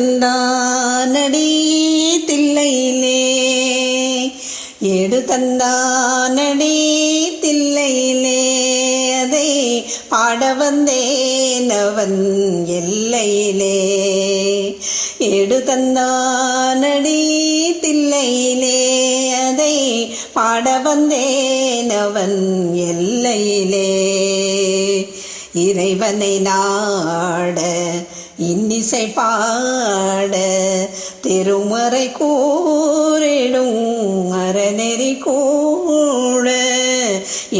எடுத்தந்தானடி தில்லையிலே எடுத்தந்தானடி தில்லையிலே அதை பாட வந்தேன் அவன் எல்லையிலே எடுத்தந்தானடி தில்லையிலே அதை பாட வந்தேன் அவன் எல்லையிலே இறைவனை நாட இன்னிசை பாட திருமறை கூறிடும் அறநெறி கூட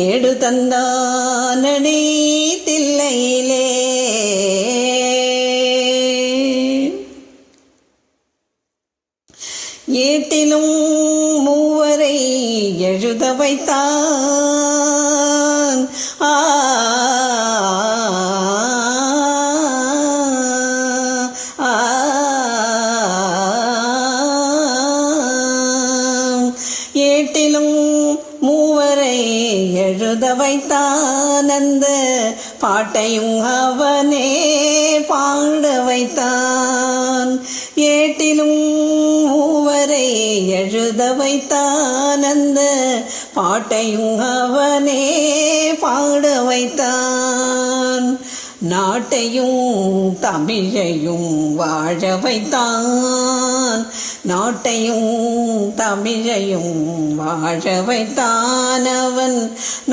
எடுத்தந்தானடி தில்லையிலே ஏட்டிலும் மூவரை எழுத வைத்தான் ஏட்டிலும் மூவரை எழுத வைத்தான் அந்த பாட்டையும் அவனே பாட வைத்தான் ஏட்டிலும் மூவரை எழுத வைத்தான் அந்த பாட்டையும் அவனே பாட வைத்தான் நாட்டையும் தமிழையும் வாழ வைத்தான் நாட்டையும் தமிழையும் வாழ வைத்தான் அவன்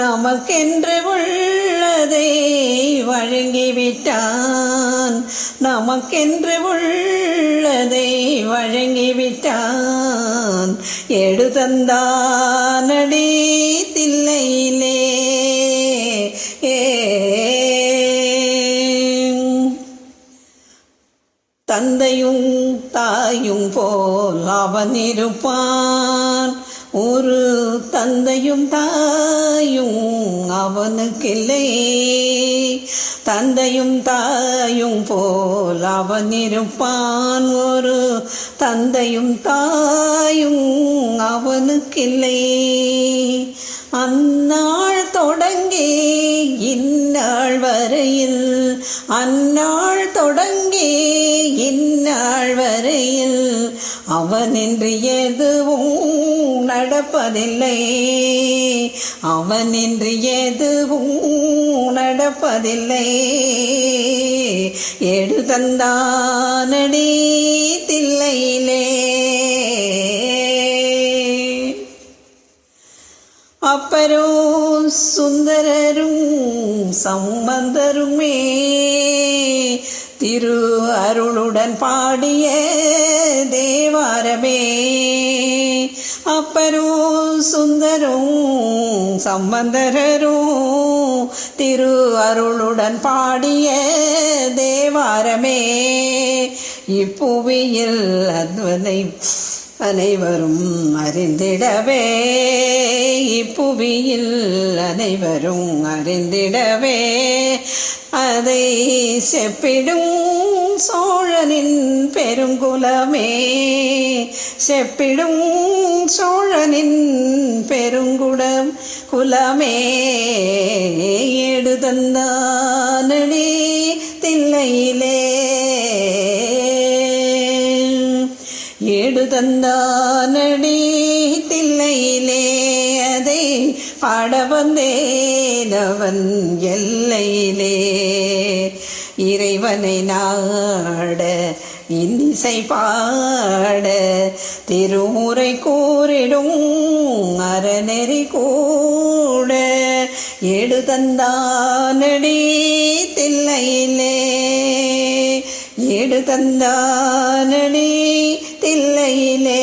நமக்கென்று உள்ளதை வழங்கிவிட்டான் நமக்கென்று உள்ளதை வழங்கிவிட்டான் எடுத்தந்தானடி தில்லையிலே தந்தையும் தாயும் போல் அவன் இருப்பான் ஒரு தந்தையும் தாயும் அவனுக்கில்லை தந்தையும் தாயும் போல் அவன் இருப்பான் ஒரு தந்தையும் தாயும் அவனுக்கில்லை அந்நாள் தொடங்கி இந்நாள் வரையில் அந்நாள் தொடங்கி இந்நாள் வரையில் அவனின்றி எதுவும் நடப்பதில்லை அவனின்றி எதுவும் நடப்பதில்லை எடுத்தந்தானடி தில்லையிலே அப்பரும் சுந்தரரும் சம்பந்தருமே திரு அருளுடன் பாடிய தேவாரமே அப்பரும் சுந்தரும் சம்பந்தரும் திரு அருளுடன் பாடிய தேவாரமே இப்புவியில் அத்வதை அனைவரும் அறிந்திடவே இப்புவியில் அனைவரும் அறிந்திடவே அதை செப்பிடும் சோழனின் பெருங்குலமே செப்பிடும் சோழனின் பெருங்குடம் குலமே எடுத்தந்தானடி தில்லையிலே எடுத்தந்தானடி தில்லையிலே அதை பாட வந்தேன் அவன் எல்லையிலே இறைவனை நாட இன்னிசை பாட திருமுறை கூறிடும் அறநெறி கூட எடுத்தந்தானடி தில்லையிலே எடுத்தந்தானடி தில்லையிலே